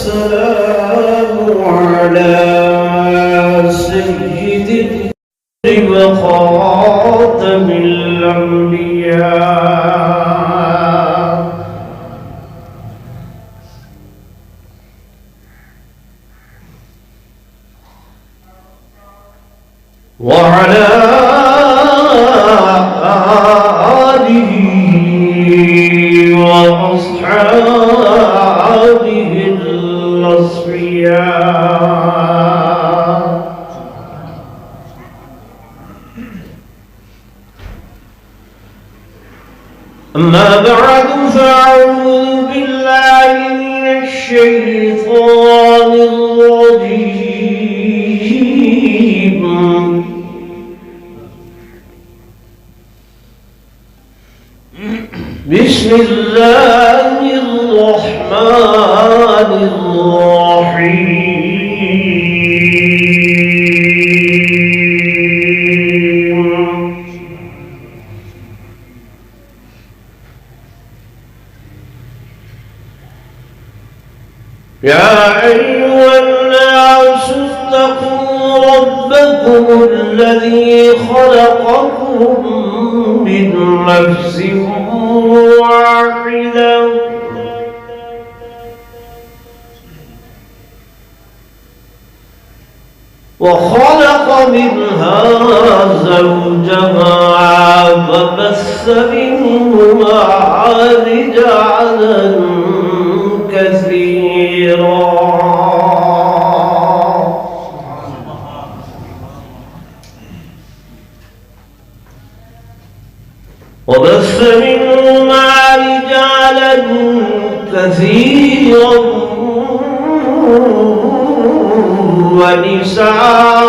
والسلام على سيد وخاتم الأنبياء وعلى آله وأصحابه الأصفياء. أما بعد فأعوذ بالله من الشيطان الرجيم. بسم الله الرحمن الرحيم. يا أيها الناس اتقوا ربكم الذي خلقكم من نفس واحدة وخلق منها زوجها فبث منهما رجالا كثيرا وبث منهما رجالا كثيرا ونساء.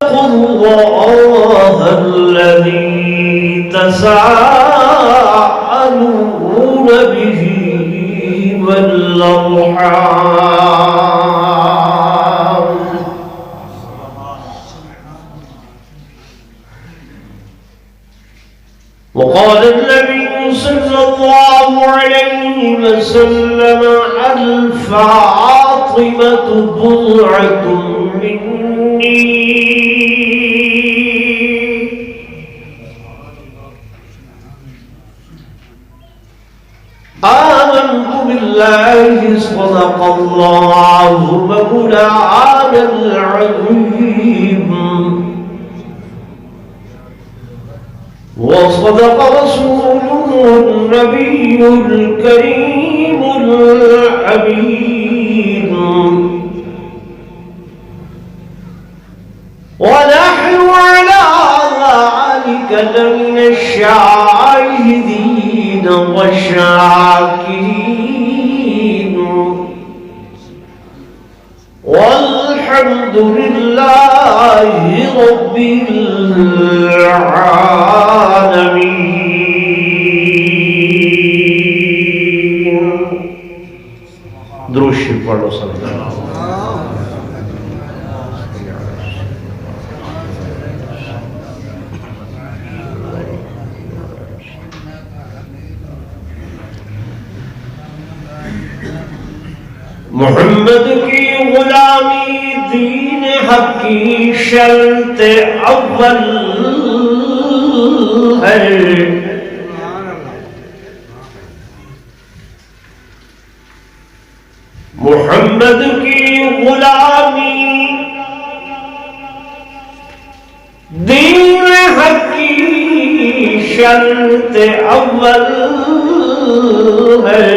اتقوا الله الذي تساءلون به والأرحام وقال النبي صلى الله عليه وسلم الفاطمة بضعة مني آمنت بالله صدق الله مولانا العظيم وصدق رسوله النبي الكريم الأمين ونحن على ذلك لمن الشاهدين والشاكرين والحمد لله رب العالمين. درود شریف پڑھو صلی اللہ علیہ وسلم. محمد کی غلامی دین حق کی شرط اول ہے. محمد کی غلامی دین حق کی شرط اول ہے.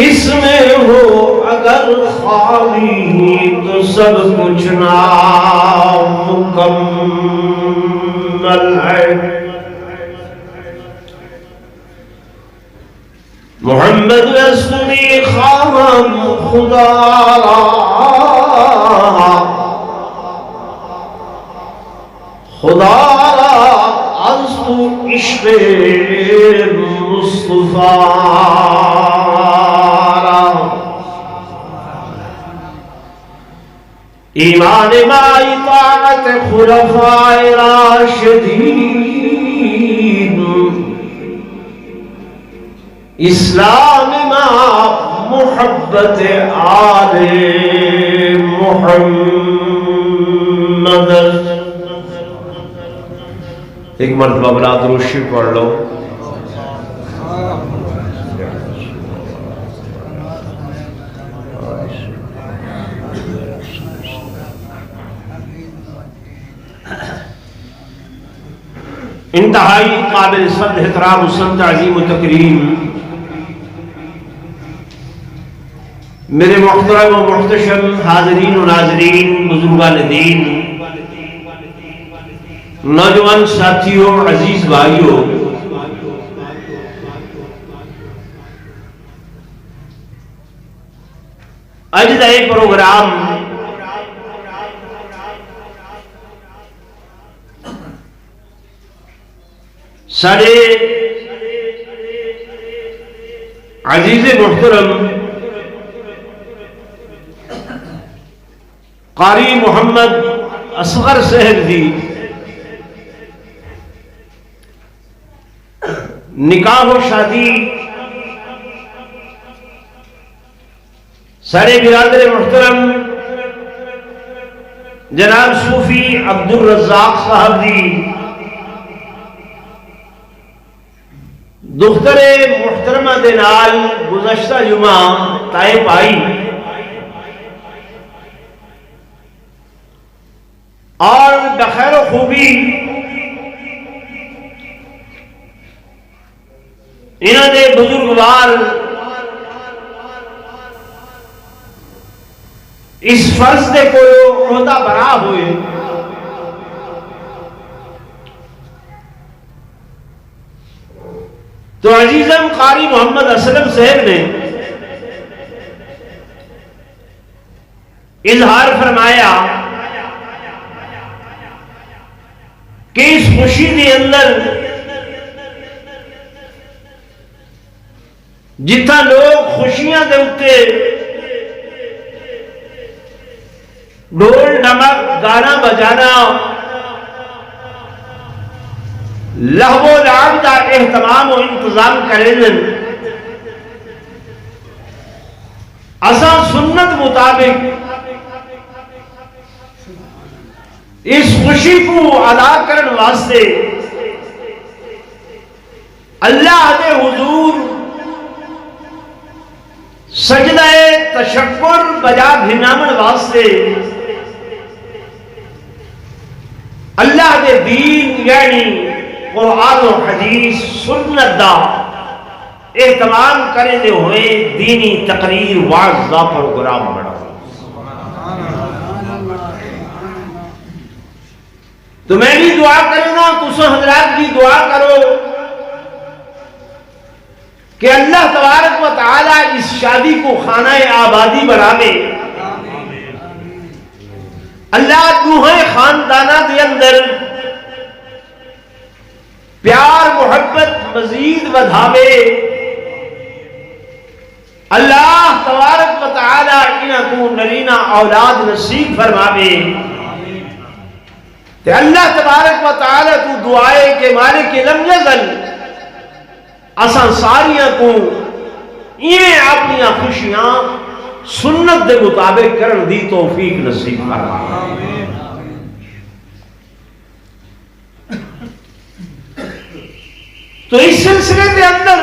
اس میں ہو اگر خالی تو سب کچھ نامکمل ہے. محمد رسولی خواہم خدا را از تو عشق مصطفیٰ ایمان با اطاعت خلفاء راشدین اسلام مع محبت آل محمد. ایک مرتبہ بلا درود شریف پڑھ لو. انتہائی قابل صد احترام و سمت عظیم و تکریم میرے محترم و محتشم حاضرین و ناظرین، بزرگان دین، نوجوان ساتھیوں، عزیز بھائیوں، اجزائے پروگرام سارے عزیز محترم قاری محمد اصغر صاحب دی نکاح و شادی سارے برادر محترم جناب صوفی عبدالرزاق صاحب دی دختر محترمہ دے نال گزشتہ جمعہ طائف آئی اور بخیر و خوبی انہوں نے بزرگوار اس فرض دے کو عہدہ برا ہوئے تو عزیزم قاری محمد اسلم صاحب نے اظہار فرمایا کہ اس خوشی کے اندر جتنا لوگ خوشیاں دے اتے ڈھول ڈھمک گانا بجانا لہو و لعب دا اہتمام و انتظام کریں اساں سنت مطابق اس خوشی کو ادا کرن واسطے اللہ دے حضور سجدہ تشکر بجا بھنامن واسطے اللہ دے دین یعنی قرآن و حدیث سنت دا اہتمام کرے دے ہوئے دینی تقریر واعظ دا پروگرام بڑھا. تو میں بھی دعا کرنا، تسو حضرات بھی دعا کرو کہ اللہ تبارک و تعالی اس شادی کو خانہ آبادی بناوے. اللہ دوہے خاندانہ دے اندر پیار محبت مزید بدھاوے. اللہ تبارک و تعالی انہاں کو نرینہ اولاد نصیب فرماوے. کہ اللہ تبارک و تعالی تو دعائے کہ مالک لم یزل اساں ساریاں کو یہ اپنی خوشیاں سنت دے مطابق کرن دی توفیق نصیب فرمائے. تو اس سلسلے کے اندر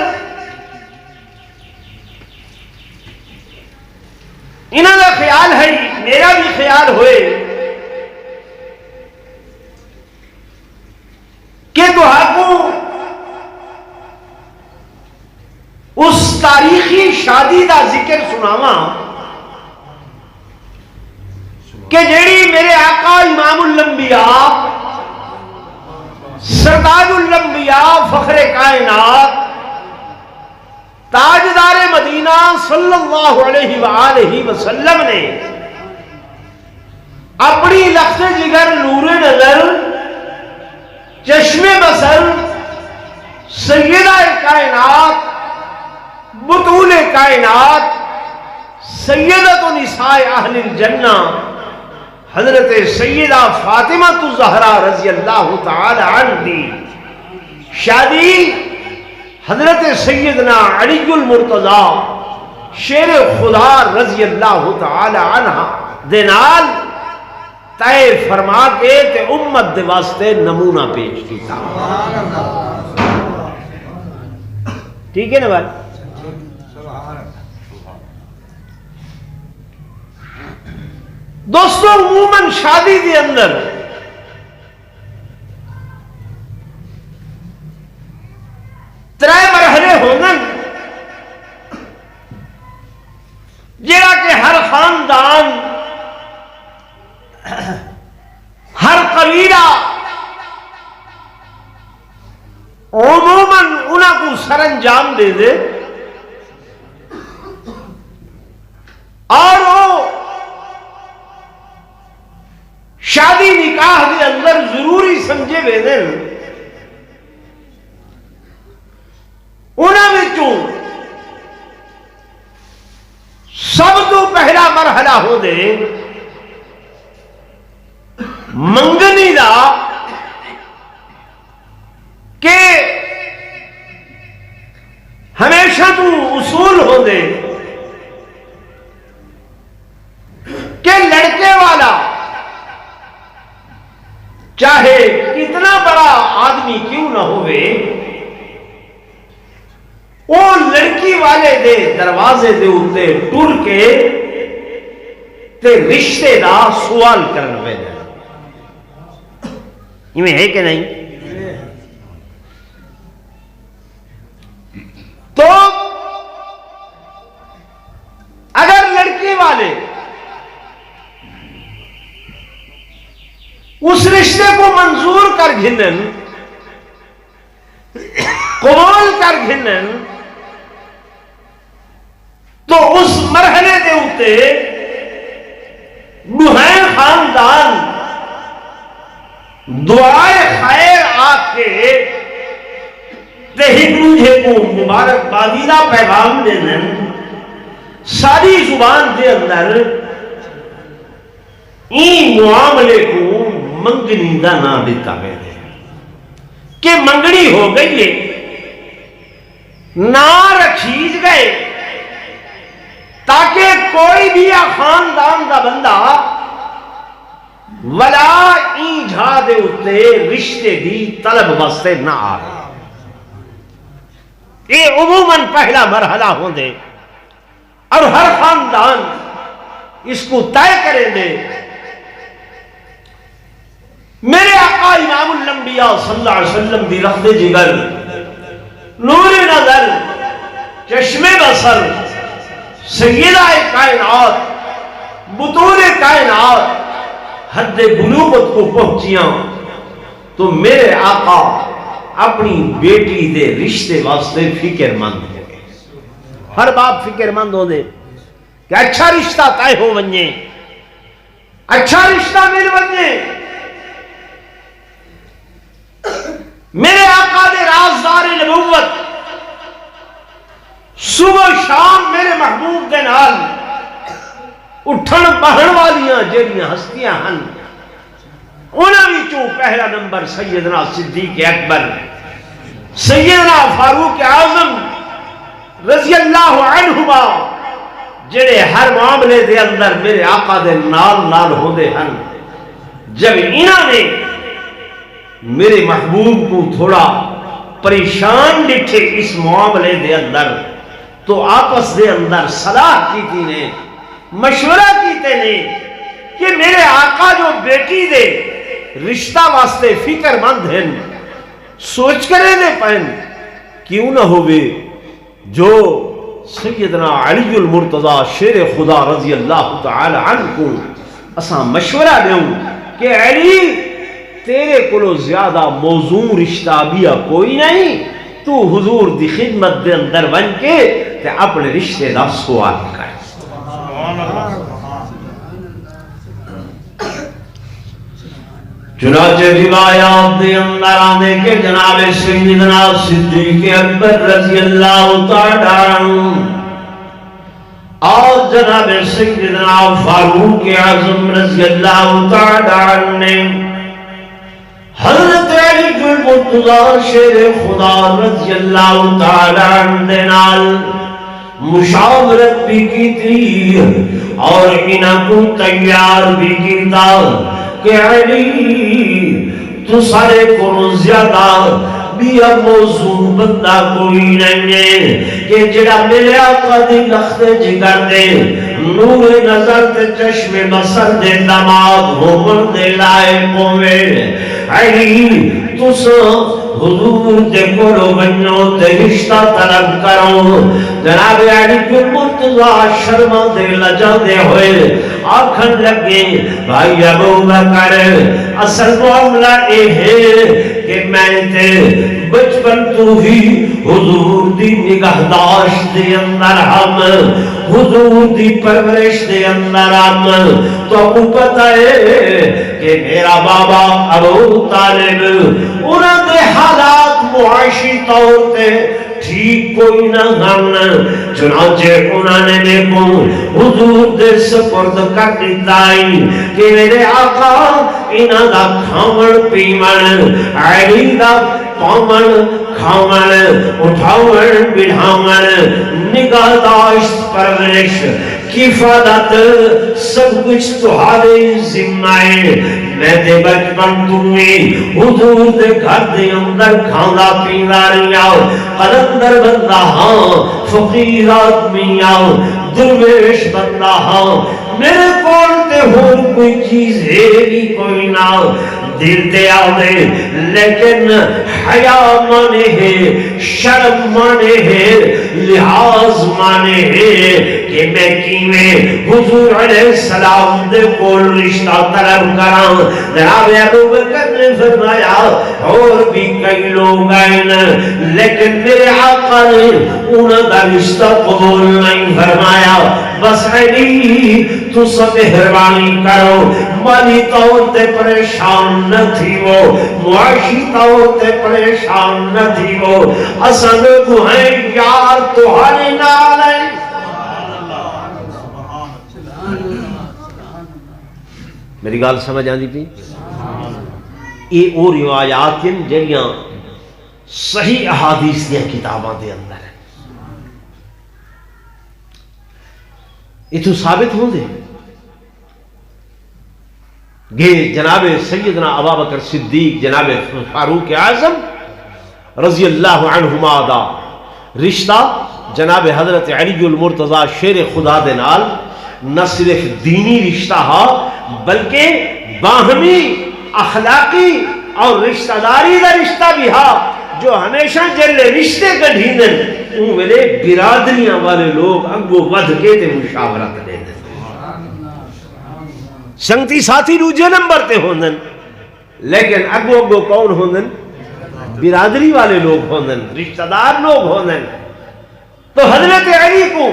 انہوں کا خیال ہے، میرا بھی خیال ہوئے کہ تہاکوں اس تاریخی شادی دا ذکر سناواں کہ جیڑی میرے آقا امام الانبیاء سردار الانبیاء فخر کائنات تاجدار مدینہ صلی اللہ علیہ وآلہ وسلم نے اپنی لخت جگر نور نظر چشم بصر سیدہ کائنات بطول کائنات سیدۃ نساء اہل الجنہ حضرت سیدہ فاطمہ الزہرا رضی اللہ تعالی عنہ دی شادی حضرت سیدنا علی المرتضی شیر خدا رضی اللہ تعالی عنہ دے نال طے فرما کے تے امت دے واسطے نمونہ پیش کیتا. ٹھیک ہے نا بھائی؟ دوستو عموماً شادی دے اندر ترے مرحلے ہوندن جڑا کہ ہر خاندان ہر قبیلہ عموماً انہاں کو سر انجام دے دے اور وہ شادی نکاح دے اندر ضروری سمجھے وے دن انہاں وچوں سب تو پہلا مرحلہ ہو دے منگنی دا کہ ہمیشہ تو اصول ہو دے کہ لڑکے والا چاہے کتنا بڑا آدمی کیوں نہ ہوئے وہ لڑکی والے دے دروازے دے اتے ٹر کے تے رشتے دا سوال کرنا پہ جائے. یہ ہے کہ نہیں؟ تو اگر لڑکی والے اس رشتے کو منظور کر گھنن قبول کر گھنن تو اس مرحلے دے اتے دوہائیں خاندان دعائے خیر آ کے ایک دوسرے کو مبارک بادیدہ پیغام دینن ساری زبان دے اندر این معاملے کو منگنی دا نام دیتا ہے کہ منگنی ہو گئی ہے نہ رکھیج گئے تاکہ کوئی بھی خاندان دا بندہ ولا این جھا دے اتے رشتے دی طلب واسطے نہ آئے. یہ عموماً پہلا مرحلہ ہو دے اور ہر خاندان اس کو طے کرے دے. میرے آقا امام الانبیاء صلی اللہ علیہ وسلم دی رخت جگر نور نظر چشم بصر سیدہ کائنات بطور کائنات حد بلوغت کو پہنچیاں تو میرے آقا اپنی بیٹی دے رشتے واسطے فکر مند ہو گئے. ہر باپ فکر مند ہو دے کہ اچھا رشتہ طے ہو ونجے, اچھا رشتہ مل ونجے. میرے آقا دے رازدار نبوت صبح شام میرے محبوب دے نال اٹھن بہن والیاں جیڑیاں ہستیاں ہن انہاں وچوں پہلا نمبر سیدنا صدیق اکبر, سیدنا فاروق اعظم رضی اللہ عنہما جڑے ہر معاملے دے اندر میرے آقا دے نال نال ہوندے ہن. جب انہاں نے میرے محبوب کو تھوڑا پریشان ڈٹھے اس معاملے دے اندر تو آپس دے اندر صلاح کیتی نے, مشورہ کیتے نے کہ میرے آقا جو بیٹی دے رشتہ واسطے فکر مند ہیں سوچ کرے دے پہن کیوں نہ ہوئے جو سیدنا علی المرتضی شیر خدا رضی اللہ تعالی عنہ کو اساں مشورہ دیوں کہ علی تیرے کلو زیادہ موضوع رشتہ بیا کوئی نہیں, تو حضور دی خدمت دے اندر بن کے تے اپنے رشتے دا سوال کر. چنانچہ روایات دے اندر آنے کے جناب سیدنا صدیق اکبر رضی اللہ تعالی عنہ اور جناب سیدنا فاروق اعظم رضی اللہ تعالی عنہ نے حضرت علی مرتضی شیر خدا رضی اللہ تعالی عنہ دے نال مشاورت بھی کی تھی اور انہاں کو تیار بھی کیتا کہ علی تو سارے کو زیادہ بھی اب موضوع بندہ کوئی نہیں ہے کہ جڑا میرے آقا دی لخت جگر دے نور نظر تے چشم بصر دے دماغ ہومن دے لائے پوے علی تُس حضور دے کولو بنو تے رشتہ طلب کرو جناب علی کو مرتضی شرما دے لجا دے ہوئے آکھن لگے بھائی ابو بکر اصل معاملہ اے ہے کہ میں تے بچپن تو ہی حضور دی نگہداشت دے اندر ہم حضور دی پرورش دے اندر ہم تو کو پتہ ہے کہ میرا بابا ابو طالب انہاں دے حالات معاشی طور تے ٹھیک کوئی نہ ہم چنانچہ انہوں نے دیکھو حضور دے سپرد کر دیتائی کہ میرے آقا انہاں دا کھامن پیمن علی دا پامن کھامن اٹھاون بڑھامن نگاہ داشت پرورش کفادت سب کچھ تمہارے ذمہ ہے میں دے بچپن تمہیں حضور دے گھر دے اندر کھانا پینا رہا قلندر بندہ ہاں فقیر آدمی آؤ درویش بندہ ہاں میرے کول تے ہور کوئی چیز ہے بھی کوئی نہ دل تے آوے لیکن حیا مانے ہے شرم مانے ہے لحاظ مانے ہے کہ میں کیویں حضور علیہ السلام دے کول رشتہ طلب کراں جناب ابو بکر نے فرمایا اور بھی کئی لوگ آئے لیکن میرے آقا نے انہاں دا رشتہ قبول نہیں فرمایا بس علی تو سب مہربانی کرو مالی طور تے پریشان نہ تھی وہ معاشی طور تے پریشان نہ تھی وہ اصل کو ہیں یار تمہارے نال ہے میری گال سمجھ آندی پی یہ وہ روایات ہیں جڑیاں صحیح احادیث دیا کتاباں دے اندر ہیں یہ تو ثابت ہوں دے گے جناب سیدنا ابو بکر صدیق جناب فاروق اعظم رضی اللہ عنہما دا رشتہ جناب حضرت علی المرتضی شیر خدا دے نال نہ صرف دینی رشتہ ہا بلکہ باہمی اخلاقی اور رشتہ داری دا رشتہ بھی ہا جو ہمیشہ جلے رشتے کڈھیندن ان ویلے برادریاں والے لوگ اگو ودھ کے تے مشاورت دے دیں سنگتی ساتھی دوجے نمبر تے ہوندن لیکن اگو اگو کون ہوندن برادری والے لوگ ہوندن رشتہ دار لوگ ہوندن تو حضرت علی کو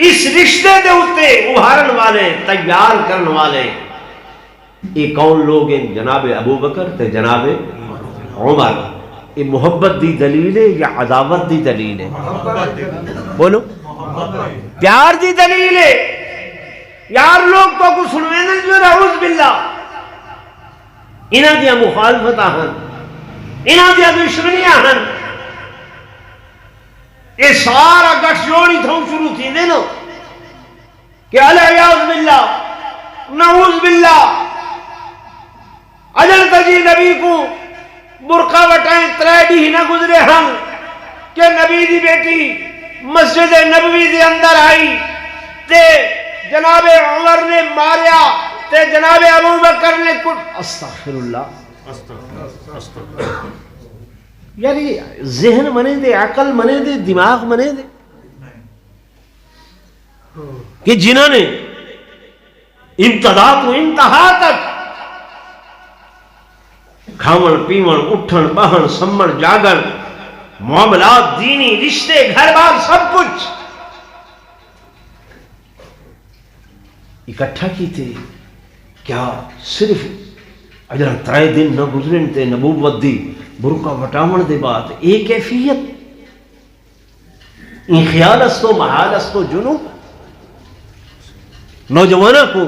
اس رشتے دے اتے ابھارن والے تیار کرن والے یہ کون لوگ ہیں جناب ابو بکر تے جناب عمر یہ محبت دی دلیل ہے یا عداوت دی دلیل ہے بولو پیار دی دلیل ہے یار لوگ تو کو سنویں جو نعوذ باللہ انہاں دیا مخالفتاں ہن انہاں دیا دشمنیاں ہن یہ سارا گٹھ جوڑی تھوں شروع تھی دے نو کہ علیہ باللہ نعوذ باللہ اجل تجی نبی کو برقع وٹائیں تریڈی ہی نہ گزرے ہم کہ نبی دی بیٹی مسجد نبوی دے اندر آئی تے جناب عمر نے ماریا تے جناب ابو بکر نے کٹ استغفر اللہ یعنی ذہن منے دے عقل منے دے دماغ منے دے کہ جنہوں نے ابتدا تو انتہا تک کھاون پیون اٹھن بہن سمن جاگن معاملات دینی رشتے گھر بار سب کچھ اکٹھا کی تھے کیا صرف اجر ترائے دن نہ گزرن تے نبوت دی برقع وٹاون دے بعد ایک کیفیت ان خیال استو محال استو جنوب نوجوانہ کو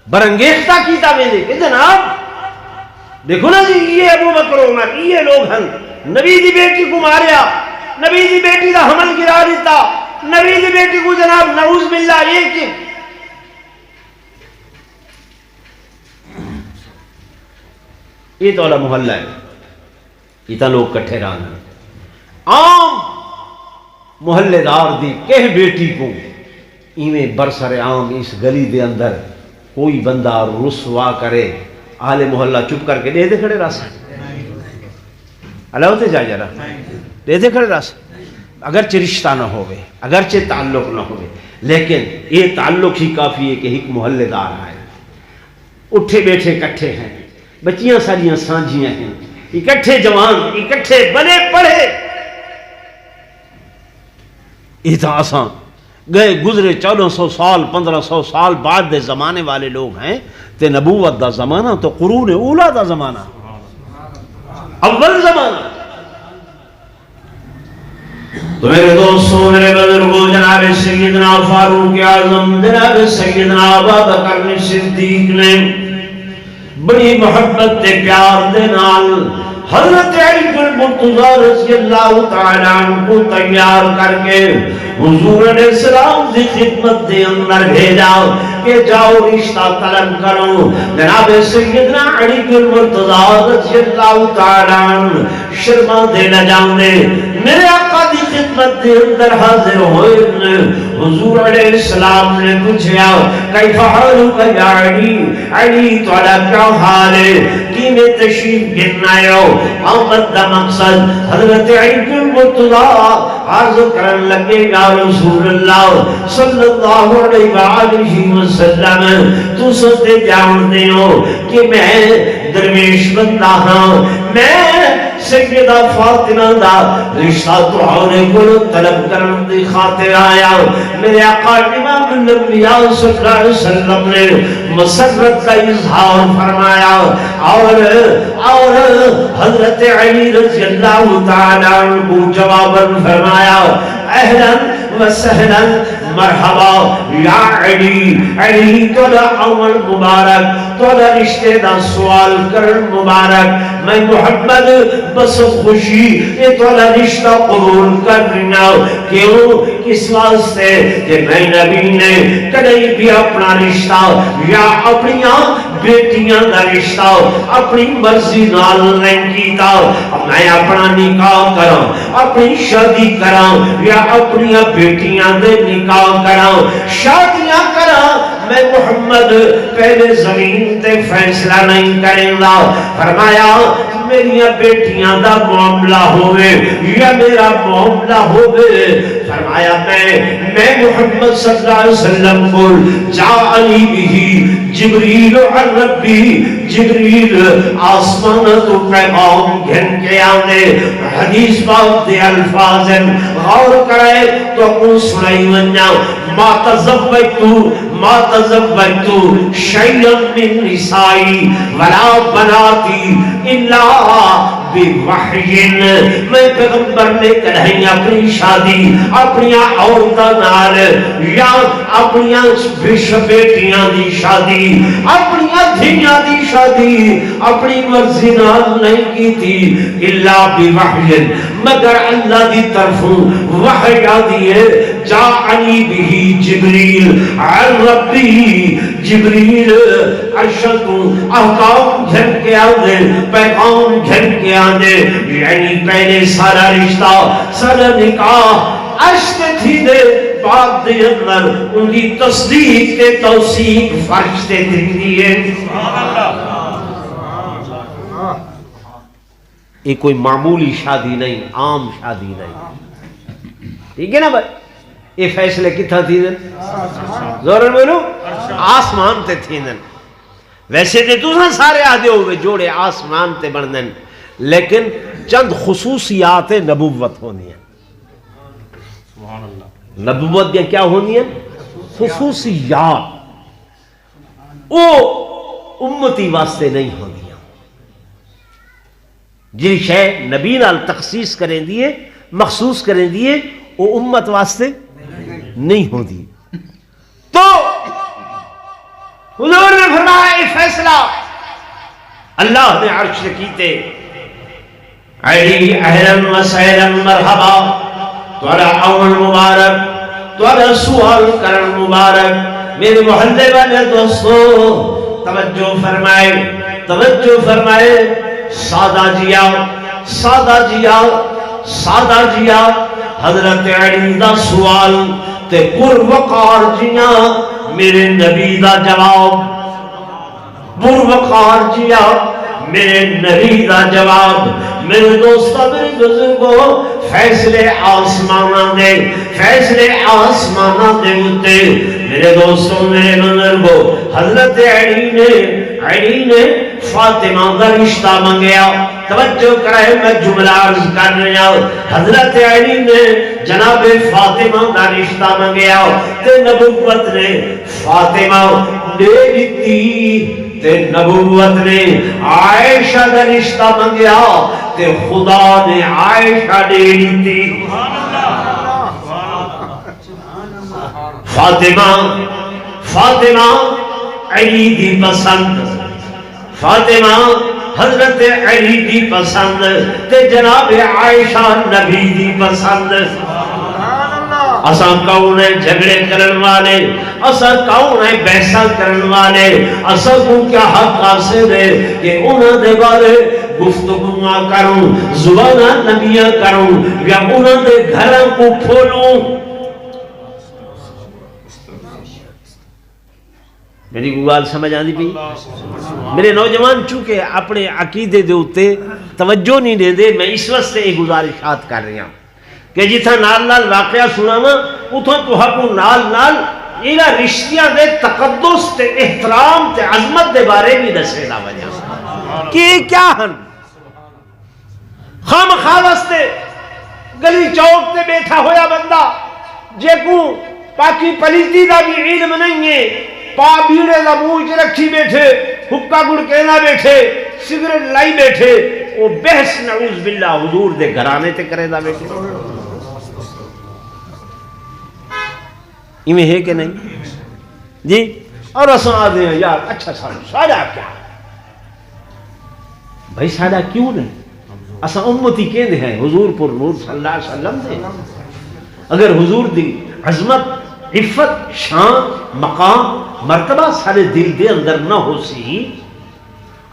برنگیختہ کیتا میں دے کہ جناب دیکھو نا جی یہ ابو بکر عمر یہ لوگ ہیں نبی دی بیٹی کو ماریا، نبی دی بیٹی دا حمل گرا دیتا، نبی دی بیٹی کو جناب نعوذ باللہ یہ تو والا محلہ ہے، اتنا لوگ کٹھے رہنا عام محلے دار دی کہ بیٹی کو ایویں برسر عام اس گلی دے اندر کوئی بندہ رسوا کرے، اہل محلہ چپ کر کے دے دے کھڑے راس اللہ ہوتے جا جا رہا دے دے کھڑے راس، اگرچہ رشتہ نہ ہوئے، اگرچہ تعلق نہ ہوئے، لیکن یہ تعلق ہی کافی ہے کہ ایک محلے دار آئے، اٹھے بیٹھے کٹھے ہیں، بچیاں ساریاں سانجیاں ہیں، اکٹھے جوان اکٹھے بنے پڑھے، اتنا آسان گئے گزرے 1400 سال 1500 سال بعد دے زمانے والے لوگ ہیں تے نبوت دا زمانہ تو قرون اولا دا زمانہ، اول زمانہ۔ تو میرے دوستوں میرے بزرگوں جناب سیدنا فاروق اعظم جناب سیدنا ابوبکر صدیق نے بڑی محبت تے پیار دے نال حضرت علی المرتضیٰ رضی اللہ تعالیٰ عنہ کو تیار کر کے حضور علیہ السلام کی خدمت دے اندر بھیجا کہ جاؤ رشتہ طلب کرو۔ جناب سیدنا علی المرتضیٰ رضی اللہ تعالیٰ عنہ شرما دے نہ جانے میرے آقا دی خدمت دے اندر حاضر ہوئے، حضور علیہ السلام نے پوچھا کیف حالک یا علی، علی تھوڑا کیا حال ہے، کی میں تشریف گرنا ہے آمد دا مقصد۔ حضرت علی المرتضیٰ عرض کرن لگے یا رسول اللہ صلی اللہ علیہ وآلہ وسلم تو ستے جانتے ہو کہ میں درویش بندہ ہاں، میں سیدہ فاطمہ دا رشتہ ترہانے کو طلب کرن دی خاطر آیا۔ میرے آقا امام الانبیاء صلی اللہ علیہ وسلم نے مسرت کا اظہار فرمایا اور حضرت علی رضی اللہ تعالیٰ عنہ کو جواباً فرمایا اہلاً وسہلاً مرحبا یا علی، علی تولا اول مبارک، تولا رشتے دا سوال کرن مبارک، میں محمد بس خوشی یہ تولا رشتہ قبول کر رہا، کیوں کس واسطے کہ میں نبی نے کدی بھی اپنا رشتہ یا اپنیاں بیٹیاں دا رشتہ اپنی مرضی نال نہیں کیتا، میں اپنا نکاح کراں، اپنی شادی کراں یا اپنی بیٹیاں دے نکاح کراں، شادیاں کراں، میں محمد پہلے زمین تے فیصلہ نہیں کریں گا۔ فرمایا میری بیٹیاں دا معاملہ ہوئے یا میرا معاملہ ہوئے، فرمایا میں محمد صلی اللہ علیہ وسلم کو جاءنی بھی جبریل عن ربی، جبریل آسمان تو پیغام گھن کے آنے، حدیث باب دے الفاظ غور کرے تو کن سنائی ونجا ما تزوجتو شیئا من نسائی ولا بناتی الا بوحی، میں پیغمبر نے کہیں اپنی شادی اپنی عورتاں نال یا اپنی بیٹیاں دی شادی اپنی دھیاں دی شادی اپنی مرضی نال نہیں کی تھی الا بوحی، مگر اللہ دی طرف وحی آدھی ہے، جاءنی بھی جبریل عن ربی، جبریل عرشت احکام گھن کے آدھے، پیغام گھن کے آدھے، یعنی پہلے سارا رشتہ سارا نکاح عرش تے تھی دے، بعد دے اندر ان کی تصدیق تے توثیق فرش تے تھی دیئے۔ یہ کوئی معمولی شادی نہیں، عام شادی نہیں، ٹھیک ہے نا بھائی؟ یہ فیصلے کتھا تھی دن زورن بولو آسمان تے تھی دن، ویسے تے تو سارے آدھے ہوئے جوڑے آسمان تے بندن، لیکن چند خصوصیات نبوت ہونی ہیں، نبوت دیا کیا ہونی ہیں؟ خصوصیات، وہ امتی واسطے نہیں ہونی ہیں، جی شے نبی نال تخصیص کریں دیئے مخصوص کریں دیئے وہ امت واسطے نہیں ہوتی۔ تو حضور نے فرمایا یہ فیصلہ اللہ نے عرش کیتے، علی اہلن و سہلن مرحبا، تھوڑا آمن مبارک، تھوڑا سوال کرن مبارک۔ میرے محلے والے دوستو توجہ فرمائے، توجہ فرمائے، سادہ جیا، سادہ جیا، سادہ جیا، حضرت علی دا سوال تے پروقار جیا میرے نبی دا جواب، پروقار جیا میرے نبی دا جواب۔ میرے دوستہ میرے بزرگوں، فیصلے آسمانہ دے، فیصلے آسمانہ دے ہوتے میرے دوستوں میرے بزرگوں، حضرت علی نے فاطمہ کا رشتہ منگیا۔ توجہ کرے میں جملہ عرض کر رہا ہوں، حضرت علی نے جناب فاطمہ کا رشتہ منگیا تے نبوت نے فاطمہ دے دیتی، تے نبوت نے عائشہ کا رشتہ منگیا تے خدا نے عائشہ دے دیتی۔ فاطمہ فاطمہ علی دی پسند، فاطمہ حضرت علی دی پسند تے جناب عائشہ نبی دی پسند۔ اساں کون ہے جھگڑے کرن والے، اساں کون ہے بحثاں کرن والے، اساں کو کیا حق حاصل ہے کہ انہاں دے بارے گفتگو کروں، زباناں نبیاں کروں یا انہاں دے گھراں کو کھولوں؟ میری گوال سمجھ آندی پئی؟ میرے نوجوان چونکہ اپنے عقیدے دے اتے توجہ نہیں دے دے، میں اس وقت سے ایک گزارشات کر رہا ہوں کہ جتھا نال نال واقعہ سناواں اتھوں تو حقوں نال نال اینا رشتیاں دے تقدس تے احترام تے عظمت دے بارے بھی دسے دا وجہ کہ کیا ہن خام خواستے گلی چوک تے بیٹھا ہویا بندہ جے کو پاکی پلیتی دا بھی علم نہیں ہے، پا بیڑے دا منہ چ رکھی بیٹھے، حکا گڑ کہنا بیٹھے، سگریٹ لائی بیٹھے، وہ بحث نعوذ باللہ حضور دے گھرانے تے کرے دا بیٹھے۔ ایمیں ہے کہ نہیں جی؟ اور اساں آدھے ہیں یار اچھا ساڑھا کیا بھائی، ساڑھا کیوں نہیں؟ اساں امتی کہندے ہیں حضور پر نور صلی اللہ علیہ وسلم دے۔ اگر حضور دی عظمت، عفت، شان، مقام، مرتبہ سارے دل دے اندر نہ ہو سی،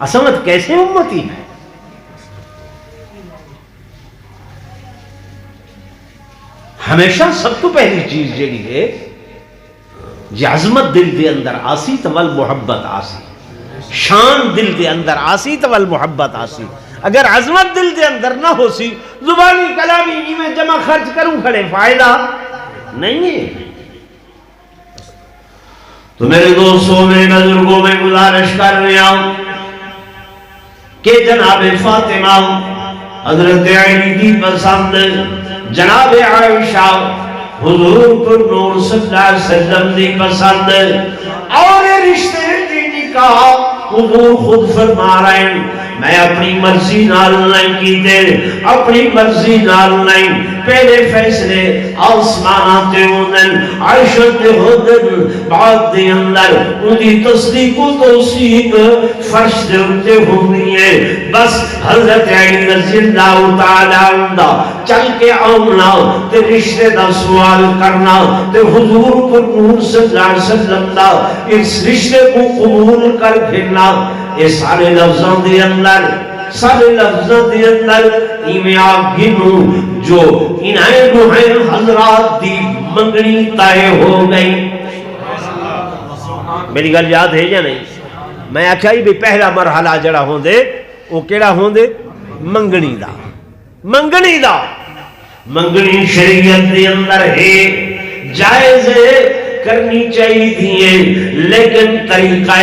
اسمت کیسے امتی ہے؟ ہمیشہ سب تو پہلی چیز جیڑی ہے جی عظمت دل دے اندر آسی تو ول محبت آسی، شان دل دے اندر آسی تو ول محبت آسی۔ اگر عظمت دل دے اندر نہ ہو سی، زبانی کلامی میں جمع خرچ کروں کھڑے فائدہ نہیں ہے۔ تو میرے دوستوں میرے بزرگوں میں گزارش کر رہا ہوں کہ جناب فاطمہ حضرت علی دی پسند، جناب عائشہ حضور پر نور صلی اللہ علیہ وسلم دی پسند، اور رشتے دی نکاح حضور خود فرما رہے ہیں میں اپنی مرضی نال نہیں کیتے، اپنی مرضی نال نہیں، پہلے فیصلے آسمانہ تے ہوندن، عائشہ تے ہوندن، بعد دے اندر انہی تصدیق و توثیق فرش دے اتے ہوندی ہے۔ بس حضرت علی رضی اللہ تعالی عنہ چل کے آمنا تے رشتے دا سوال کرنا تے حضور پر نور صلی اللہ علیہ وسلم دا اس رشتے کو قبول کر پھرنا، یہ سارے لفظوں دے اندر، سارے لفظوں دے اندر ایمیں آپ گنو جو انہیں روحیں حضرات دی منگنی طے ہو گئی۔ میری گل یاد ہے یا نہیں؟ میں آکھائی بھی پہلا مرحلہ جڑا ہوں دے وہ کیڑا ہوں دے؟ منگنی دا، منگنی دا، منگنی شریعت دے اندر ہے، جائز کرنی چاہیے تھی، لیکن طریقہ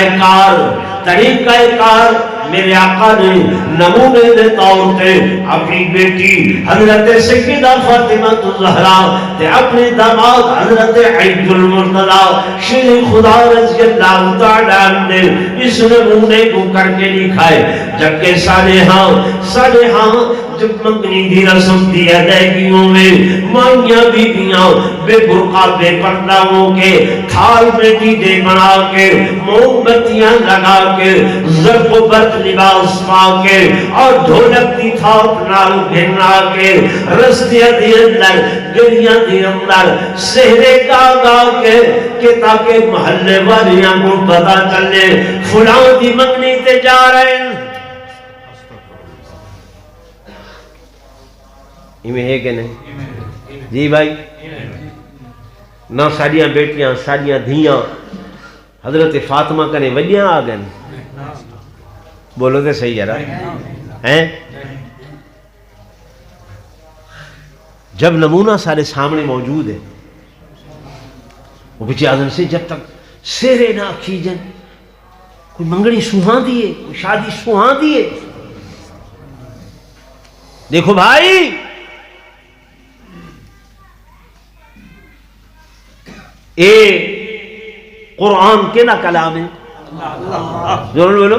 کار میرے آقا نے نمونے دے طور تے اپنی بیٹی حضرت سیدہ فاطمہ الزہرا تے اپنے داماد حضرت عید المرتضی شیر خدا رضی اللہ تعالی عنہ نے اس نمونے کو کر کے لکھائے، جبکہ صالحاں جب منگنی دی رسم دی ادائیگیوں میں مائیاں بیبیاں بے برقع بے پردہ ہو کے تھال میں دیدے بنا کے موم بتیاں لگا کے زرق و برق لباس پا کے اور ڈھولک دی تھاپ نال گھنا کے رستیاں دی اندر گلیاں دی اندر سہرے گا گا کے کہ تاکہ محلے والیاں کو پتا چلے فلاں دی منگنی تے جا رہے ہیں. میں ہے کہ نہیں جی بھائی؟ نہ ساڑیاں بیٹیاں ساڑیاں دھیاں حضرت فاطمہ کنے وجیاں آ گئے. بولو تے صحیح ہے ہیں؟ جب نمونہ سارے سامنے موجود ہے وہ بچے آدم سے جب تک سیرے نہ کھیجن کوئی منگڑی سوہاں دیئے کوئی شادی سوہاں دیئے. دیکھو بھائی اے قرآن کے نا کلام ہے ضرور بولو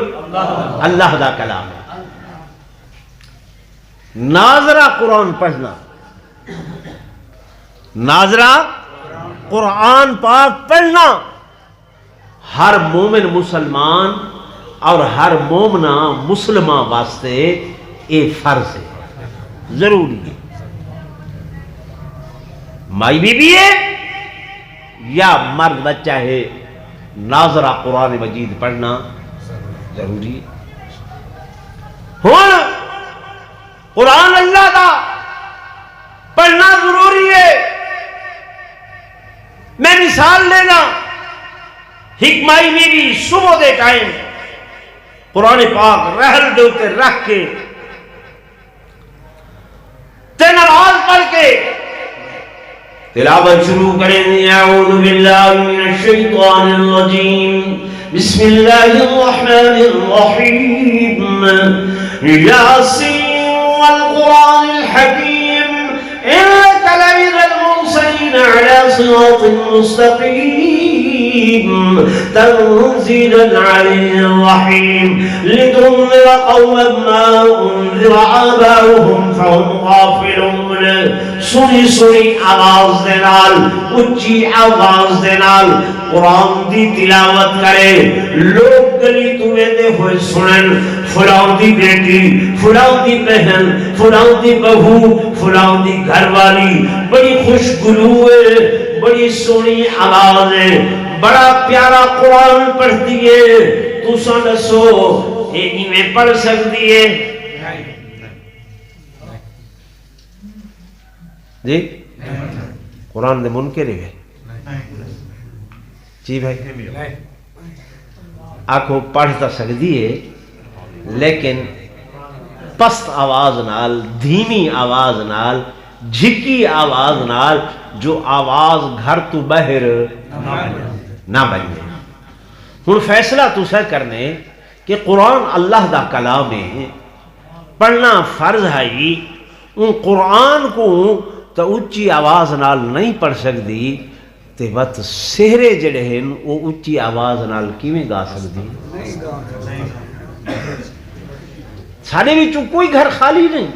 اللہ دا کلام ہے. ناظرہ قرآن پڑھنا ناظرہ قرآن پاک پڑھنا ہر مومن مسلمان اور ہر مومنہ مسلمہ واسطے اے فرض ہے ضروری ہے. مائی بی بی ہے یا مرد بچہ ہے ناظرہ قرآن مجید پڑھنا ضروری ہے. ہون قرآن اللہ دا پڑھنا ضروری ہے. میں مثال لینا حکمائی میں بھی صبح دے ٹائم قرآن پاک رہل دوتے رکھ کے تے نماز پڑھ کے تلاوت شروع کریں. اعوذ باللہ من الشیطان الرجیم بسم اللہ الرحمن الرحیم یاسین والقرآن الحکیم انک لمن المرسلین علی صراط مستقیم تنزیل العلی الرحیم لتنذر قوما ما انذر آباؤہم فهم غافلون. سنی سنی آواز دے نال اچھی آواز دے نال قرآن دی تلاوت کرے. لوگ گلی تمہیں دے ہوئے سنن فلاں دی بیٹی فلاں دی بہن فلاں دی بہو فلاں دی گھر والی بڑی خوشگلو ہے بڑی سونی آواز ہے بڑا پیارا قرآن پڑھتی ہے. تو سنسو یہ میں پڑھ سکتی ہے جی؟ قرآن دے منکر ہے جی بھائی؟ آنکھوں پڑھتا سکتی ہے لیکن پست آواز نال دھیمی آواز نال جھکی آواز نال جو آواز گھر تو بہر نہ بننے. ہن فیصلہ تو سہ کرنے کہ قرآن اللہ دا کلام ہے پڑھنا فرض ہے. ان قرآن کو تو اچھی آواز نال نہیں پڑھ سکتی تے وقت سہرے جڑے ہیں وہ اچھی آواز نال کیویں گا سکتی؟ سارے وچوں کوئی گھر خالی نہیں.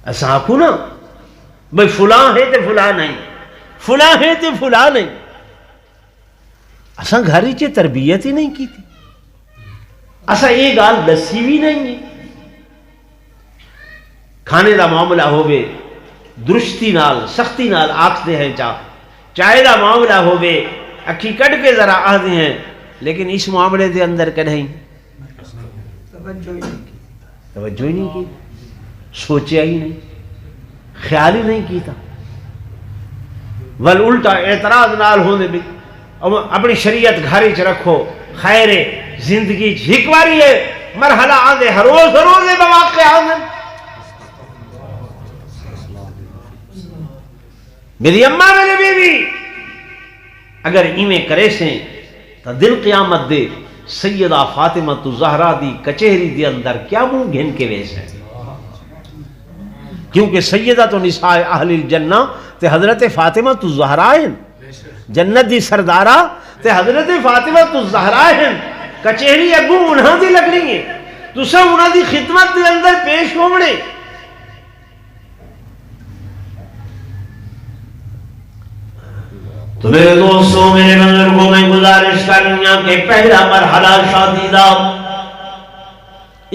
ایسا آکھو نا بھئی فلاں ہے تے فلاں نہیں فلاں ہے تے فلاں نہیں. اساں گھر وچ تربیت ہی نہیں کی تھی. اساں یہ گال دسی بھی نہیں ہے. کھانے دا معاملہ ہوئے درشتی نال سختی نال آکھتے ہیں چائے دا معاملہ ہوئے اکھی کٹ کے ذرا آدھے ہیں لیکن اس معاملے دے اندر کڑھیں توجہ ہی نہیں کی سوچیا ہی نہیں خیال ہی نہیں کیتا. ول الٹا اعتراض نال ہونے بھی اپنی شریعت گھاری چ رکھو خیر زندگی ہکواری ہے مرحلہ آدھے ہر روز بواقع آدھے. میری اماں میرے بیوی اگر ایمیں کرے سیں تو دل قیامت دے سیدہ فاطمہ زہرا دی کچہری دی اندر کیا منہ گھن کے ویس ہے. کیونکہ سیدہ تو نساء اہل الجنہ تے حضرت فاطمہ زہرا ہیں جنت دی سردارہ تے حضرت فاطمہ زہرا ہیں. کچہری اگوں انہاں دی لگ رہی ہیں تساں انہاں دی خدمت دے اندر پیش ہونے. تو میرے دوستوں میرے بزرگوں میں گزارش کرنیاں کہ پہلا مرحلہ شادی دا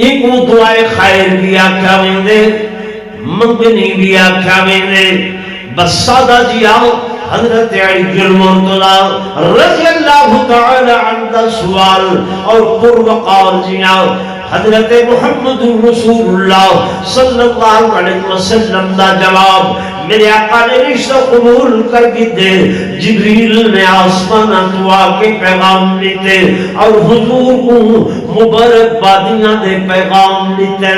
ایک وہ دعائے خیر بھی آکھا ویندے منگنی بھی آکھا ویندے. بس سادہ جی آؤ حضرت علی المرتضی رضی اللہ تعالی عنہ سوال اور پروقار جی آؤ حضرت محمد رسول اللہ صلی اللہ علیہ وسلم دا جواب میرے آقا نے رشتہ قبول کر کے دے. جبریل نے آسمان دعا کے پیغام لیتے اور حضور کو مبارک بادیاں دے پیغام لیتے.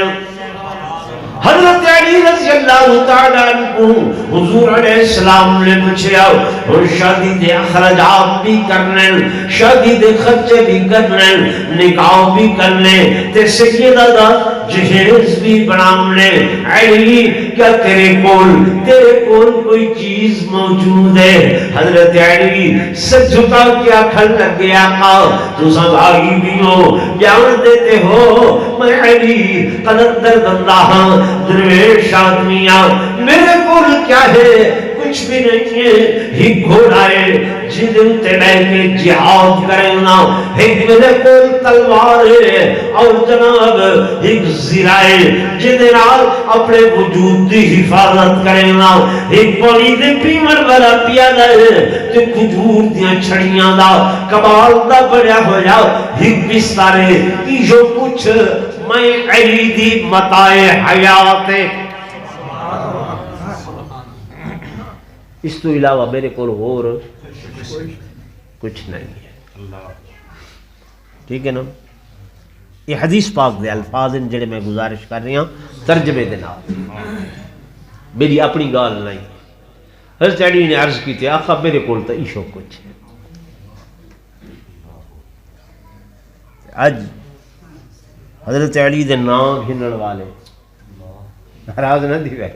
حضرت علی رضی اللہ تعالیٰ عنہ حضور علیہ السلام نے پوچھا اور شادی دے اخراجات بھی کرنے شادی دے خرچے بھی کرنے نکاح بھی کرنے تے سیدہ دا جہیز بھی بنامنے. علی کیا تیرے کول کوئی چیز موجود ہے؟ حضرت علی سر جھکا کیا کھل لگے آقا تو سب آگی بھی ہو بیان دیتے ہو میں علی قلندر بندہ ہاں درویش آدمیاں میرے کول کیا ہے؟ کچھ بھی نہیں ہے. ایک گھوڑا ہے جدن تے بیٹھ کے جہاد کرنا. ایک میرے کول تلوار ہے اور جناب ایک زرہ ہے جدن اپنے وجود دی حفاظت کرنا. ایک پانی دے پیمر والا پیادہ ہے تے کھجور دیاں چھڑیاں دا کبال دا بڑیا ہو جا. ایک بستارے کی جو کچھ میں علی دی متائے حیات اس تو علاوہ میرے کو اور کچھ نہیں ہے. ٹھیک ہے نا؟ یہ حدیث پاک دے الفاظ ہیں جڑے میں گزارش کر رہی ہوں ترجمے دے نال میری اپنی گال نہیں. حضرت علی نے عرض کی تھی آقا میرے کول تو ایشو کچھ ہے. اج حضرت علی دے نام گھنن والے ناراض نہ دی وے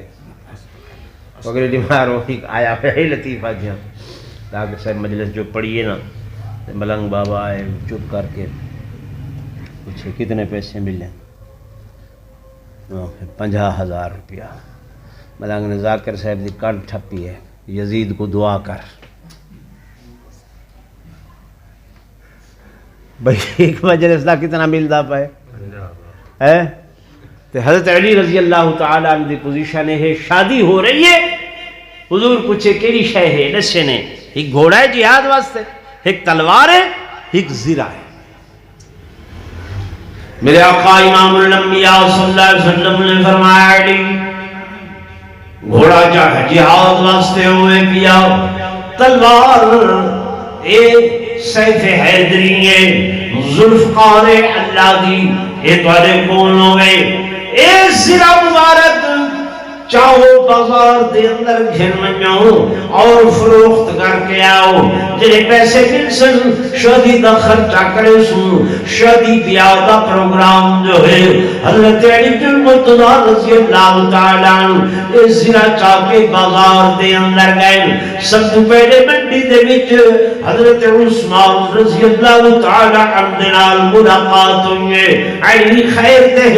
وغیرہ بیمار ہو آیا ہے لطیفہ جہاں ڈاکٹر صاحب مجلس جو پڑھیے نا ملنگ بابا آئے چپ کر کے پوچھے کتنے پیسے ملے 50,000 روپیہ. ملنگ نے ذاکر صاحب دی کٹ ٹھپی ہے یزید کو دعا کر. بھئی ایک مجلس دا کتنا ملتا پائے ہے؟ تو حضرت علی رضی اللہ تعالیٰ عنہ دی پوزیشن ہے شادی ہو رہی ہے. حضور پوچھے کیڑی شے ہے؟ نشے نے ایک گھوڑا ہے جہاد واسطے ایک تلوار ہے ایک زرہ ہے. میرے آقا امام الانبیاء صلی اللہ علیہ وسلم نے فرمایا علی گھوڑا جہاد واسطے ہوئے پیا تلوار ایک سیف حیدری ہے ذوالفقار اللہ دی یہ تھوڑے کون ہوئے. اے زرہ مبارک چاہو بازار دے اندر گھر منجاؤ اور فروخت کر کے آؤ جنہیں پیسے مل سن شادی دا خرچہ کرے سن. شادی بیاہ دا پروگرام جو ہے حضرت علی المرتضی رضی اللہ تعالیٰ عنہ اس زرہ چاہ کے بازار دے اندر گئے. سب تو پہلے منڈی دے وچ حضرت عثمان رضی اللہ تعالیٰ عنہ دنال ملاقات ہوئے. علی خیر دے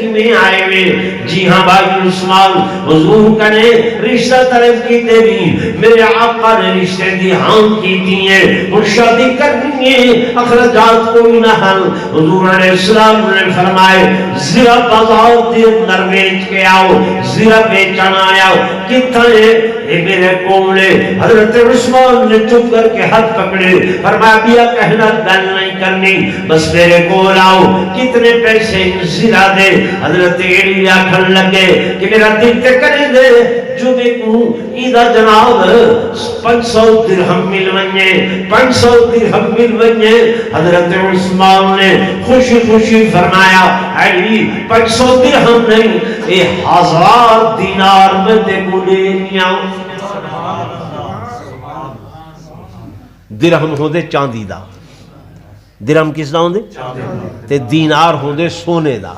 کی میں آئے ہوئے. جی ہاں بھائی عثمان حضور کنے رشتہ طلب کی تیری میرے آقا نے رشتے دی ہاں کی دیئے اور شادی کرنی ہے اخراجات کوئی نہ حل. حضور علیہ السلام نے فرمائے زرہ بازار دی اندر بیچ کے آؤ. زرہ بیچانا آیا کتنا ہے اے میرے کولے. حضرت عثمان نے چپ کر کے ہاتھ پکڑے فرمایا بیا کہنا گل نہیں کرنی بس میرے کول آؤ کتنے پیسے زرہ دے. حضرت علی آکھن لگے کہ میرا دل تے کرے دے جو میں کو ایدہ جناب 500 درہم مل ونجے 500 درہم مل ونجے. حضرت عثمان نے خوشی خوشی فرمایا علی 500 درہم نہیں اے 1000 دینار میں تے کو لے لیا. درہم ہوں دے چاندی دا درہم کس دا ہوں دے تے دینار ہوں دے سونے دا.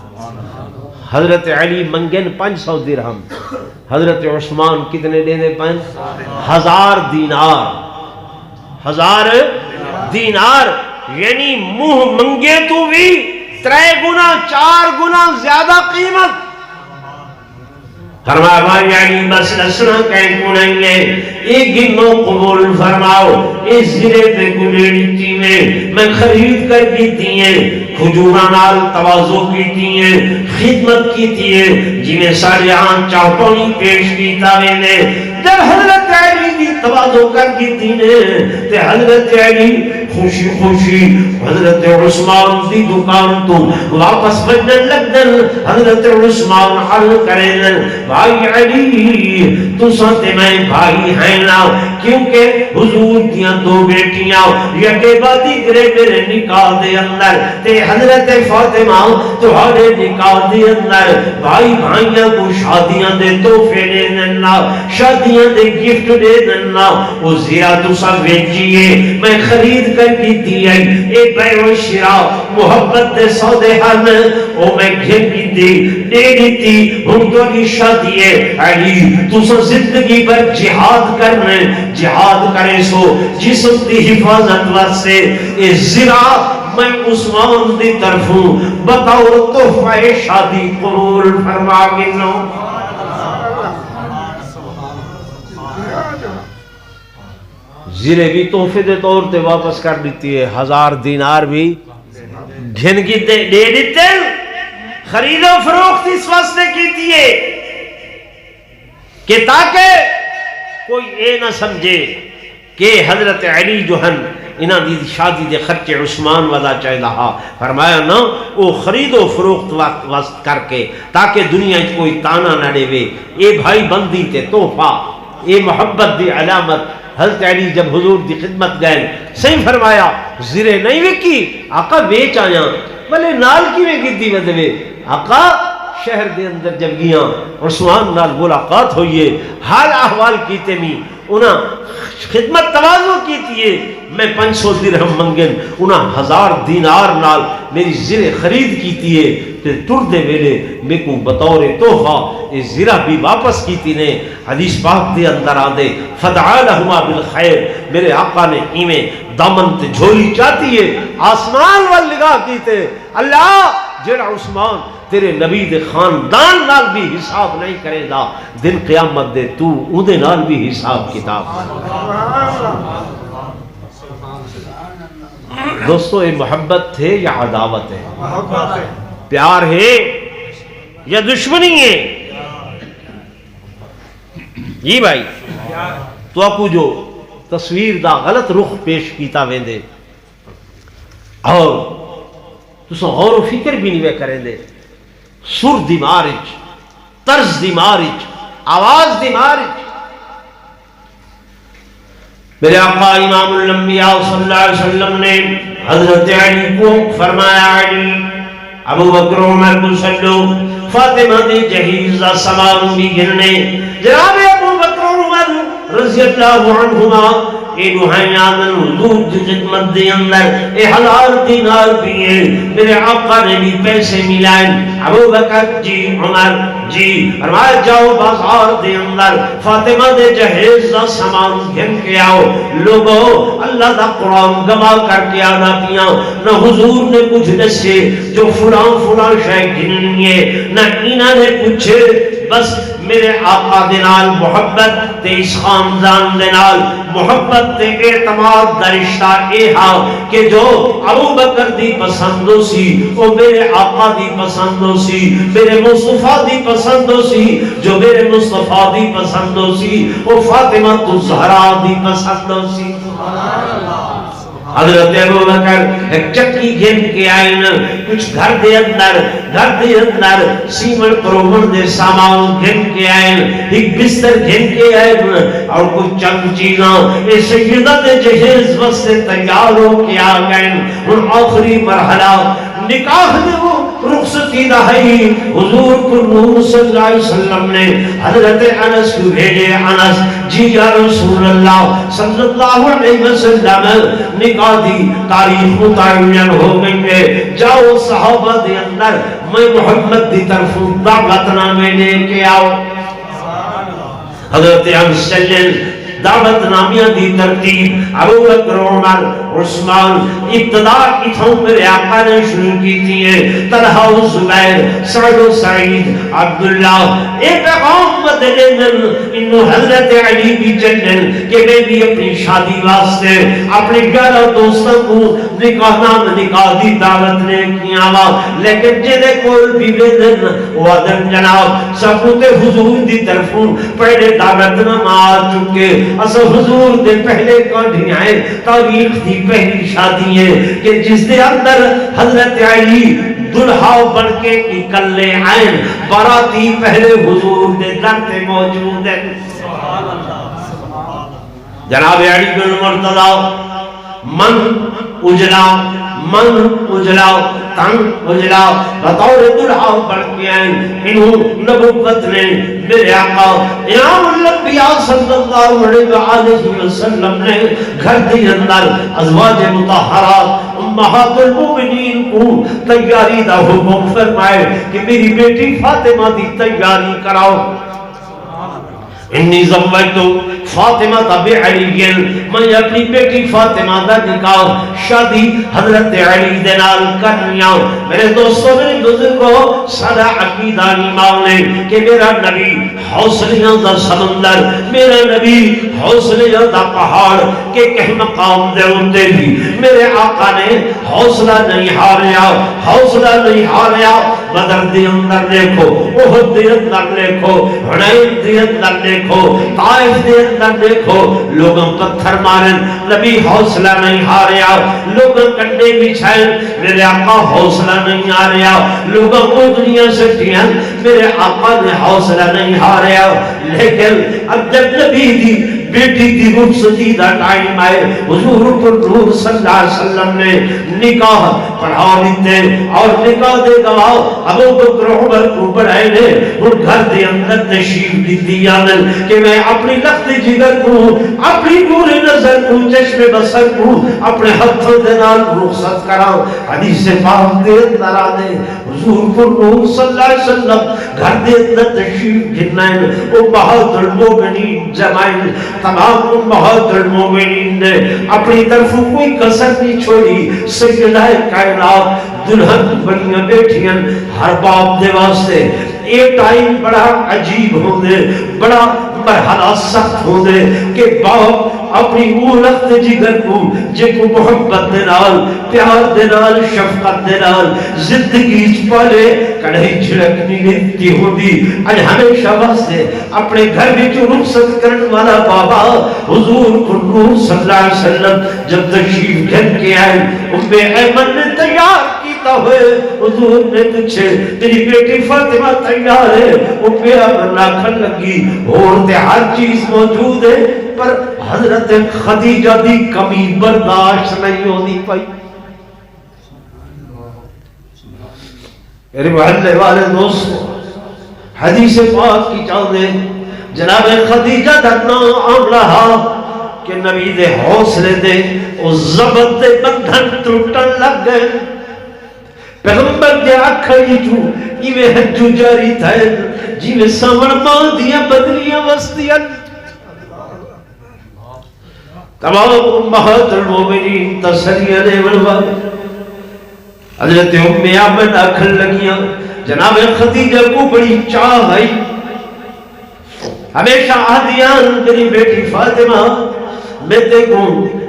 حضرت علی منگن 500 درہم حضرت عثمان کتنے دے دے 1000 دینار. 1000 دینار یعنی منہ منگے تو بھی 3 گنا 4 گنا زیادہ قیمت. فرمایا بھائی علی بس لسنا کہیں کو نہیں ہے ایک گنو قبول فرماؤ اس زرے پہ گلیڑی میں خرید کر کی ہیں خجورہ نال توازو کی ہیں خدمت کی ہیں جی میں سارے آن چاہتونی پیش کی تاوے نے جب حضرت علی کی توازو کر کی ہیں تے حضرت علی خوشی خوشی حضرت عثمان دی دکان تو واپس بجن لگن حضرت عثمان حل کریں بھائی علی تو سانتے میں بھائی ہیں نا کیونکہ حضور دیاں 2 بیٹیاں یکے بادی گرے میرے نکاح دے اندر تے حضرت فاطمہ تمہارے نکاح دے اندر بھائی بھائیاں کو شادیاں دے تحفے دے دینا شادیاں دے گفٹ دے دینا وہ زیرہ تو سب ویچیے میں خرید کر کی دی ہے اے بیع و شراء محبت دے سودے ہم او میں گھر کی دے دیتی ہم تو کی شادی ہے علی تو سو زندگی پر جہاد کرنے جہاد کرے سو جسم دی حفاظت واسطے اے زرا میں عثمان دی طرفوں بطور تحفہ شادی قبول فرما گنو. زرے بھی تحفے دے طور تے واپس کر دیتی ہے 1000 دینار بھی گھن کی دے دیتے خرید و فروخت اس واسطے کی دیئے کہ تاکہ کوئی اے نہ سمجھے کہ حضرت علی جو ہن انہاں دی شادی دے خرچے عثمان ودا چاہے لہا فرمایا نا وہ خرید و فروخت وقت کر کے تاکہ دنیا کوئی تانا نہ دے وے اے بھائی بندی تے تحفہ اے محبت دی علامت. حضرت علی جب حضور دی خدمت گئے صحیح فرمایا زرے نہیں وکی آقا بیچ آیا بلے نال کی میں گدی بدوے آقا شہر دے اندر جب گیاں عثمان نال ملاقات ہوئیے حال احوال کیتے می انہاں خدمت توازو کیتیے میں 500 درہم منگن انہاں 1000 دینار نال میری زرے خرید کیتیے تے ٹر دے ویلے میں کو بطور تحفہ اے زرہ بھی واپس کیتی نے حدیث پاک دے اندر آدے فدعا لہما بالخیر میرے آقا نے ایمیں دامن تے جھولی چاہتی ہے آسمان والنگاہ کیتے اللہ جڑا عثمان تیرے نبی دے خاندان نال بھی حساب نہیں کرے دا دن قیامت دے تو اودے نال بھی حساب کتاب. دوستو یہ محبت ہے یا عداوت ہے پیار ہے یا دشمنی ہے جی بھائی تو آپ کو جو تصویر دا غلط رخ پیش کیتا ویندے اور تو غور و فکر بھی نہیں کریں دے سر دی مارج طرز دی مارج آواز دی مارج. میرے آقا امام الانبیاء صلی اللہ علیہ وسلم نے حضرت علی کو فرمایا علی ابو بکر عمر کو سلو فاطمہ دی جہیز دا سامان بھی گرنے جناب ابو بکر عمر رضی اللہ عنہما اے نوحین آمن حضور دی خدمت دے اندر 1000 دینار پیئے میرے آقا نے بھی پیسے ملائیں ابو بکر جی عمر جی فرمایا جاؤ بازار دے اندر فاطمہ دے جہیز دا سامان گھن کے آؤ لوگو اللہ دا قرآن گواہ کر کے آنا پیاں نہ حضور نے کچھ دسے جو فلان شاہ گھننیے نہ انہاں نے پوچھے بس میرے آقا دنال محبت تے اس خاندان دنال محبت تے اعتماد دا رشتہ اے ہاں کہ جو ابو بکر دی پسندو سی وہ میرے آقا دی پسندو سی میرے مصطفیٰ دی پسندو سی جو میرے مصطفیٰ دی پسندو سی وہ فاطمہ الزہرا دی پسندو سی. حضرت ابو بکر ایک چکی گھن کے آئین کچھ گھر دے اندر سیمن پرومن دے سامان گھن کے آئین ایک بستر گھن کے آئین اور کچھ چند چیزاں اے سیدہ دے جہیز واسطے تیار ہو کے آگئین اور آخری مرحلہ نکاح دے وہ رخصتی رہی حضور کرنور صلی اللہ علیہ وسلم نے حضرت انس کو بھیجے انس جی یا رسول اللہ صلی اللہ علیہ وسلم نکاح دی تاریخ متعین ہو گئی ہے جاؤ صحابہ دے اندر میں محمد دی طرف دعوت نامے لے کے آؤ. حضرت انس چلن دعوت نامیاں دی ترتیب ابو بکر عمر عثمان ابتدا کی تھوں میرے آقا نے شروع کی تھی ہے طلحہ و زبیر سعد و سعید عبداللہ ایک پیغام بدلے من انہوں حضرت علی بھی چلن کہ میں بھی اپنی شادی واسطے اپنے گھر دوستوں کو نکاح نام نکاح دی دعوت نے کیا وا لیکن جدے کوئی بھی دن وعدن جناب ثبوت حضور دی طرفوں پہلے دعوت نہ آ چکے اصل حضور دے پہلے کانڈی آئے تاریخ دی پہلی شادی ہے کہ جس دے اندر حضرت علی دلہا بن کے نکلنے آئیں باراتی پہلے حضور دے در تے موجود ہیں جناب علی بن مرتضی من اجلا تن اجلا بطور دلہا بن کے آئیں انہوں نبوت نے میرے آقا امام الانبیاء صلی اللہ علیہ وسلم نے گھر دی اندر ازواج مطہرات امہات المومنین کو تیاری دا حکم فرمائے کہ میری بیٹی فاطمہ دی تیاری کراؤ انی زوجتو فاطمہ تبع علی میں اپنی بیٹی فاطمہ دا نکاح شادی حضرت علی دے نال کرنیاں میرے دوستوں میرے بزرگوں سارا عقیدہ ایمان لے کہ میرا نبی حوصلیاں دا سمندر میرا نبی حوصلیاں دا پہاڑ کہ کہ مقام دے اندے بھی میرے آقا نے حوصلہ نہیں ہاریا حوصلہ نہیں ہاریا بدر دے اندر دیکھو احد دے اندر دیکھو حنین دے اندر دیکھو طائف دے اندر دیکھو لوگوں پتھر مارن نبی حوصلہ نہیں ہاریا لوگوں کنڈے بچھائیں میرے آقا حوصلہ نہیں ہاریا لوگوں کو دنیا سے دیا میرے آقا نے حوصلہ نہیں ہاریا لیکن اب جب نبی دی بیٹی دی رخصتی دا ٹائم آئے حضور پر نور صلی اللہ علیہ وسلم نے نکاح پڑھا دیتے اور نکاح دے گواہ ابو بکر عمر کو بڑھائے نے ان گھر دے اندر تشریف دیتی آنن کہ میں اپنی لخت جگر کو اپنی نور نظر کو چشم بسر کو اپنے ہتھوں دے نال رخصت کراؤ حدیث پاک دے اندر آنے حضور پر نور صلی اللہ علیہ وسلم گھر دے اندر تشریف گھنائیں او بہادر مومنین جمائیں تمام امہات المومنین نے اپنی طرف کوئی کسر نہیں چھوڑی سیدہ کائنات دلہن بنیاں بیٹھیاں ہر باپ دے واسطے یہ ٹائم بڑا عجیب ہوندے بڑا مرحلہ سخت ہوندے کہ باپ اپنی وہ لخت جگر کو جے کو محبت دے نال پیار دے نال شفقت دے نال زندگی چپالے کڑھائی جھڑکنی لیتی ہوندی اج ہمیشہ واسطے اپنے گھر میں جو رخصت کرنے والا بابا حضور نور صلی اللہ علیہ وسلم جب تشریف گھر کے آئے ام ایمن نے تیار کیتا ہوئے حضور نے پوچھے تیری بیٹی فاطمہ تیار ہے ام ایمن آنکھن لگی اور تے ہر چیز موجود ہے پر حضرت خدیجہ دی کمی برداشت نہیں ہونی پائی میرے محلے والے دوستو حدیث پاک کی چاہتے جناب خدیجہ دھرنا آم رہا کہ نبی دے حوصلے دے اس ضبط دے بندھن ٹوٹن لگ گئے پیغمبر دے آکھائی جو ایوے حجو جاری تھے جیوے سامن ماں دیا بدلیاں وستیاں تمام امہات المومنین تسلیہ دے ونوال حضرت ام ایمن آکھن لگیاں جناب خدیجہ کو بڑی چاہ آئی ہمیشہ آدیان میری بیٹی فاطمہ میں دیکھوں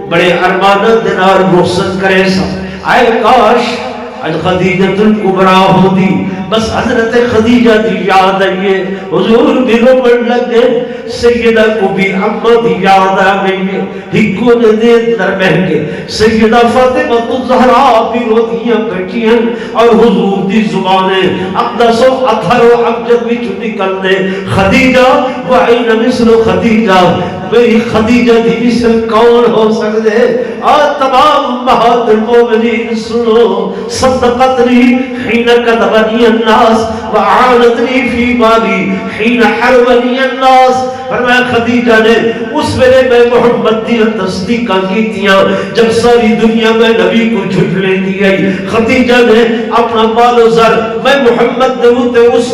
بڑے ارمانت دنار رخصت کرے سا آئے کاش آج خدیجہ الکبریٰ ہو دی بس حضرت خدیجہ دی یاد آئیے حضور بھی رو پڑ لگ گئے سیدہ کو بھی امہ دی یاد آئیے ہکو نے دے در مہنگے سیدہ فاطمہ الزہراء بھی رو دیاں بیٹھیاں اور حضور دی زبانیں اقدس و اطہر و ابجد بھی چھو نکل دے خدیجہ وعین مثل خدیجہ میری خدیجہ دی مثل کون ہو سکتے اور تمام امہات المومنین سنو صدقتنی حین کذبنی الناس وعانتنی فی مالی حین حرمنی الناس فرمایا خدیجہ نے اس ویلے میں محمد دی تصدیقاں کیتیاں جب ساری دنیا میں نبی کو جھٹلے دی گئی خدیجہ نے اپنا مال و زر میں محمد دے اس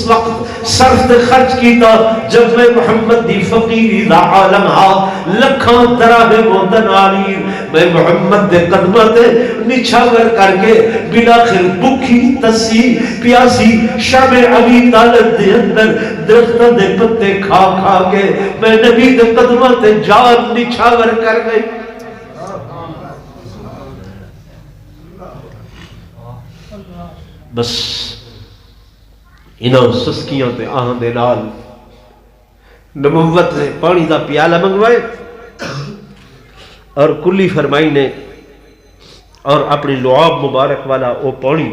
وقت صرف تے خرچ کیتا جب میں محمد دی فقیری دا عالم ہا لکھاں دراہم و دنانیر میں محمد دے قدمہ تے نچھاور کر کے بلاخر بکھی تسی پیاسی شب ابی طالب دے اندر درختوں دے پتے کھا کھا کے میں نبی دے قدمہ تے جان نچھاور کر گئی بس انہاں سسکیاں تے آہاں دے نال نبوت نے پانی دا پیالہ منگوائے اور کلی فرمائی نے اور اپنی لعاب مبارک والا او پانی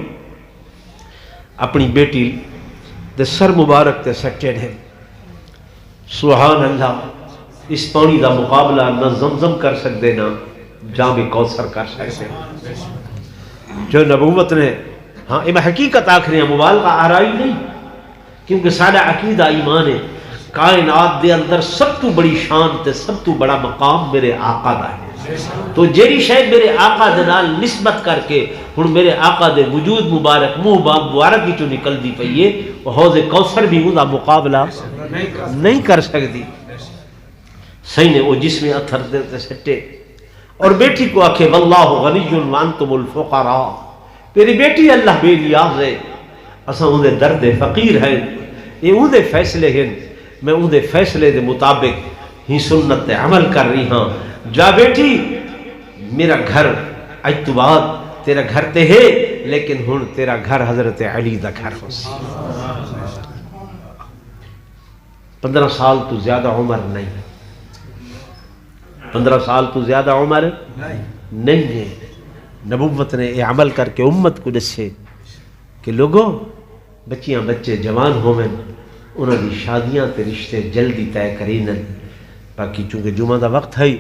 اپنی بیٹی دے سر مبارک تے سچے نے سبحان اللہ اس پانی دا مقابلہ نہ زمزم کر سکتے نہ جام کوثر کر سکتے جو نبوت نے ہاں یہ حقیقت آخری مبالغہ آرائی نہیں کیونکہ سارا عقیدہ ایمان ہے کائنات دے اندر سب تو بڑی شان تے سب تو بڑا مقام میرے آقا دا ہے تو جیری شاید میرے آقا دے نال نسبت کر کے ہن میرے آقا دے وجود مبارک منہ مبارک کی جو نکل دی پئی ہے وہ حوض کوثر بھی اوندا مقابلہ نہیں کر سکتی صحیح نے وہ جس میں اتھر دے سٹے اور بیٹی کو آکھے واللہ غنی وانتم الفقراء تیری بیٹی اللہ بے نیاز ہے اساں اون دے درد فقیر ہیں یہ اون دے فیصلے ہیں میں اون دے فیصلے دے مطابق ہی سنت تے عمل کر رہی ہاں جا بیٹی میرا گھر اج تو بعد تیرا گھر تے ہے لیکن ہن تیرا گھر حضرت علی دا گھر ہو سی 15 سال تو زیادہ عمر نہیں 15 سال تو زیادہ عمر نہیں ہے نبوت نے یہ عمل کر کے امت کو دسے کہ لوگوں بچیاں بچے جوان ہوئے انہوں دی شادیاں تے رشتے جلدی طے کرین باقی چونکہ جمعہ دا وقت ہے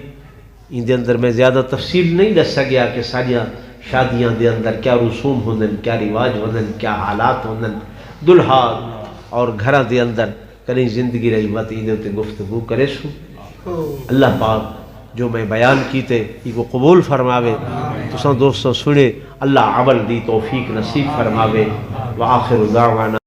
ان دے اندر میں زیادہ تفصیل نہیں دس سکیا کہ ساریاں شادیاں دے اندر کیا رسوم ہوندن کیا رواج ہوندن کیا حالات ہوندن دلہا اور گھراں دے اندر کہیں زندگی رہی بات ان تے گفتگو کرے سو اللہ پاک جو میں بیان کیتے یہ کو قبول فرماوے تو سن دوستوں سنے اللہ عمل دی توفیق نصیب فرماوے وآخر دعوانا